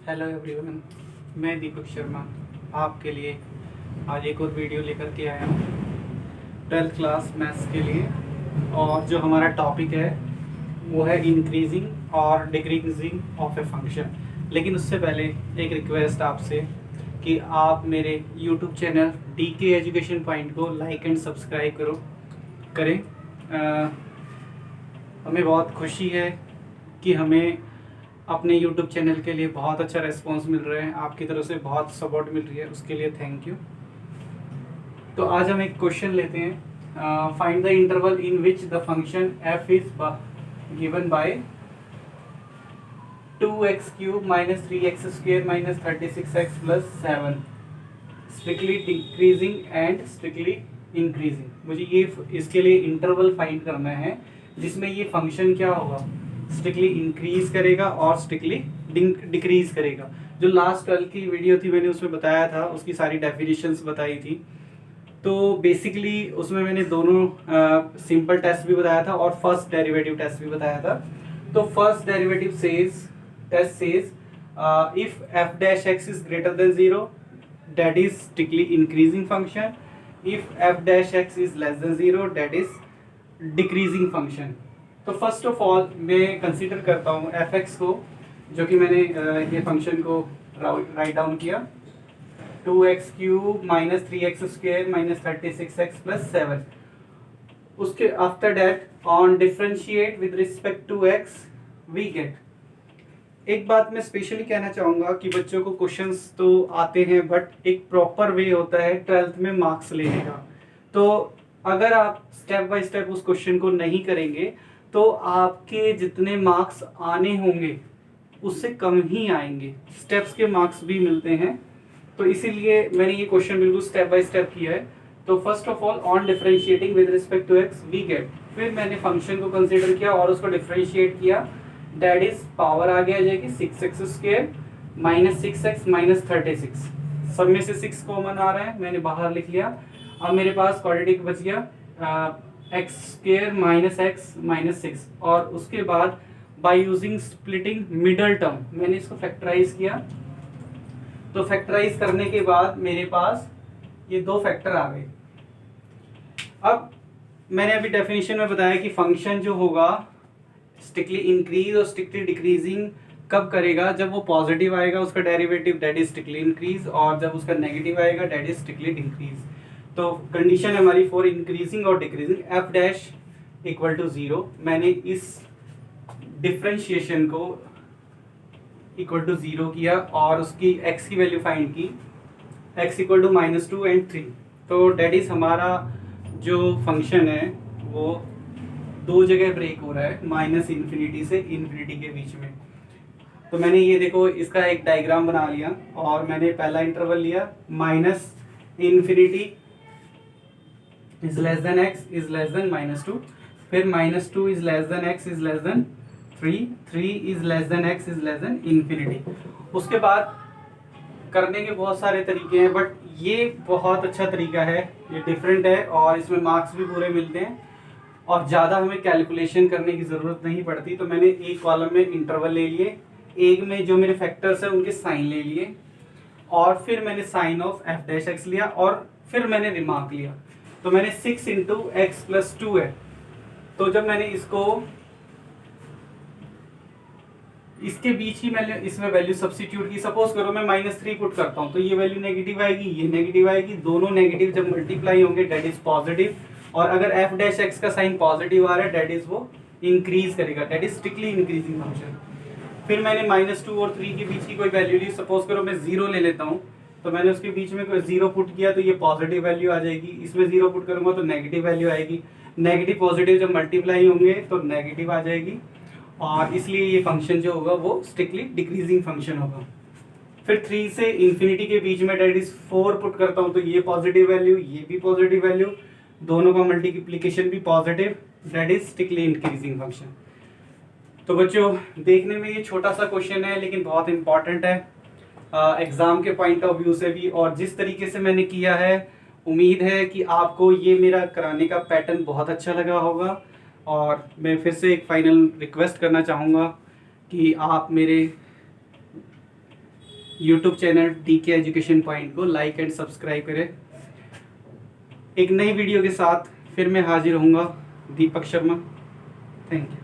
Hello everyone, मैं दीपक शर्मा आपके लिए आज एक और वीडियो लेकर के आया हूँ 12th क्लास मैथ्स के लिए। और जो हमारा टॉपिक है वो है इंक्रीजिंग और डिक्रीजिंग ऑफ ए फंक्शन। लेकिन उससे पहले एक रिक्वेस्ट आपसे कि आप मेरे YouTube channel DK education point को लाइक एंड सब्सक्राइब करें। हमें बहुत खुशी है कि हमें अपने YouTube चैनल के लिए बहुत अच्छा रिस्पांस मिल रहा है, आपकी तरफ से बहुत सपोर्ट मिल रही है, उसके लिए थैंक यू। तो आज हम एक क्वेश्चन लेते हैं। Find the interval in which the function f is given by 2x³ - 3x² - 36x + 7 strictly decreasing and strictly increasing. मुझे ये इसके लिए इंटरवल फाइंड करना है जिसमें ये फंक्शन क्या होगा, स्ट्रिक्टली इंक्रीज करेगा और स्ट्रिक्टली डिक्रीज करेगा। जो लास्ट 12 की वीडियो थी मैंने उसमें बताया था, उसकी सारी डेफिनेशंस बताई थी। तो बेसिकली उसमें मैंने दोनों सिंपल टेस्ट भी बताया था और फर्स्ट डेरिवेटिव टेस्ट भी बताया था। तो first derivative test says if f dash x is greater than 0 that is strictly increasing function, if f dash x is less than 0 that is decreasing function। तो first of all मैं consider करता हूँ F x को, जो कि मैंने ये function को राइट डाउन किया 2x³ - 3x² - 36x + 7। उसके after that on differentiate with respect to x we get. एक बात मैं स्पेशली कहना चाहूँगा कि बच्चों को क्वेश्चंस तो आते हैं बट एक प्रॉपर वे होता है 12th में मार्क्स लेने का। तो अगर आप स्टेप बाय स्टेप उस क्वेश्चन को नहीं करेंगे तो आपके जितने मार्क्स आने होंगे उससे कम ही आएंगे। स्टेप्स के मार्क्स भी मिलते हैं, तो इसीलिए मैंने ये क्वेश्चन बिल्कुल स्टेप बाय स्टेप किया है। तो first of all on differentiating with respect to x we get, फिर मैंने फंक्शन को कंसीडर किया और उसको डिफरेंशिएट किया, दैट इज पावर आ गया जाएगी 6x² - 6x - 36। सब में से 6 कॉमन आ रहा है, मैंने बाहर लिख लिया। अब मेरे पास क्वाड्रेटिक बच गया x² - x - 6 और उसके बाद by using splitting middle term मैंने इसको फैक्टराइज किया। तो फैक्टराइज करने के बाद मेरे पास ये दो फैक्टर आ गए। अब मैंने अभी डेफिनेशन में बताया कि फंक्शन जो होगा स्ट्रिक्टली इंक्रीज और स्ट्रिक्टली डिक्रीजिंग कब करेगा, जब वो पॉजिटिव आएगा उसका derivative that is strictly increase, और जब उसका नेगेटिव आएगा दैट इज स्ट्रिक्टली डिक्रीज। तो कंडीशन है हमारी फॉर इंक्रीजिंग और decreasing f dash equal to 0। मैंने इस डिफरेंशिएशन को इक्वल टू 0 किया और उसकी x की वैल्यू फाइंड की, x इक्वल टू -2 और 3। तो डेट इज हमारा जो फंक्शन है वो दो जगह ब्रेक हो रहा है, -∞ से ∞ के बीच में। तो मैंने ये देखो इसका एक डायग्राम बना लिया और मैंने पहला इंटरवल लिया -∞ is less than x is less than -2, फिर -2 is less than x is less than 3, 3 is less than x is less than ∞। उसके बाद करने के बहुत सारे तरीके हैं बट ये बहुत अच्छा तरीका है, ये डिफरेंट है और इसमें मार्क्स भी पूरे मिलते हैं और ज़्यादा हमें कैलकुलेशन करने की ज़रूरत नहीं पड़ती। तो मैंने एक कॉलम में इंटरवल ले लिए, एक में जो मेरे फैक्टर्स हैं उनके साइन ले लिए और फिर मैंने sign of f dash x लिया और फिर मैंने रिमार्क लिया। तो मैंने 6 × x + 2 है। तो जब मैंने इसके बीच ही मैंने इसमें वैल्यू सब्स्टिट्यूट की, सपोज करो मैं -3 पुट करता हूँ तो ये वैल्यू नेगेटिव आएगी, ये नेगेटिव आएगी, दोनों नेगेटिव जब मल्टीप्लाई होंगे डेट इज पॉजिटिव। और अगर f डैश x का साइन पॉजिटिव आ रहा है डेट इज वो इंक्रीज करेगा, that is strictly increasing function. फिर मैंने -2 और 3 के बीच की कोई वैल्यू ली, सपोज करो मैं 0 ले लेता हूँ तो मैंने उसके बीच में कोई 0 पुट किया तो ये पॉजिटिव वैल्यू आ जाएगी, इसमें 0 पुट करूंगा तो नेगेटिव वैल्यू आएगी, नेगेटिव पॉजिटिव जब मल्टीप्लाई होंगे तो नेगेटिव आ जाएगी और इसलिए ये फंक्शन जो होगा वो स्ट्रिक्टली डिक्रीजिंग फंक्शन होगा। फिर 3 से ∞ के बीच में डेट इज 4 पुट करता हूँ तो ये पॉजिटिव वैल्यू, ये भी पॉजिटिव वैल्यू, दोनों का मल्टीप्लिकेशन भी positive, that is strictly increasing function. तो बच्चों देखने में ये छोटा सा क्वेश्चन है लेकिन बहुत इंपॉर्टेंट है एग्जाम के पॉइंट ऑफ व्यू से भी, और जिस तरीके से मैंने किया है उम्मीद है कि आपको ये मेरा कराने का पैटर्न बहुत अच्छा लगा होगा। और मैं फिर से एक फाइनल रिक्वेस्ट करना चाहूँगा कि आप मेरे यूट्यूब चैनल टीके एजुकेशन पॉइंट को लाइक एंड सब्सक्राइब करें। एक नई वीडियो के साथ फिर मैं हाजिर होऊंगा। Deepak Sharma, thank you.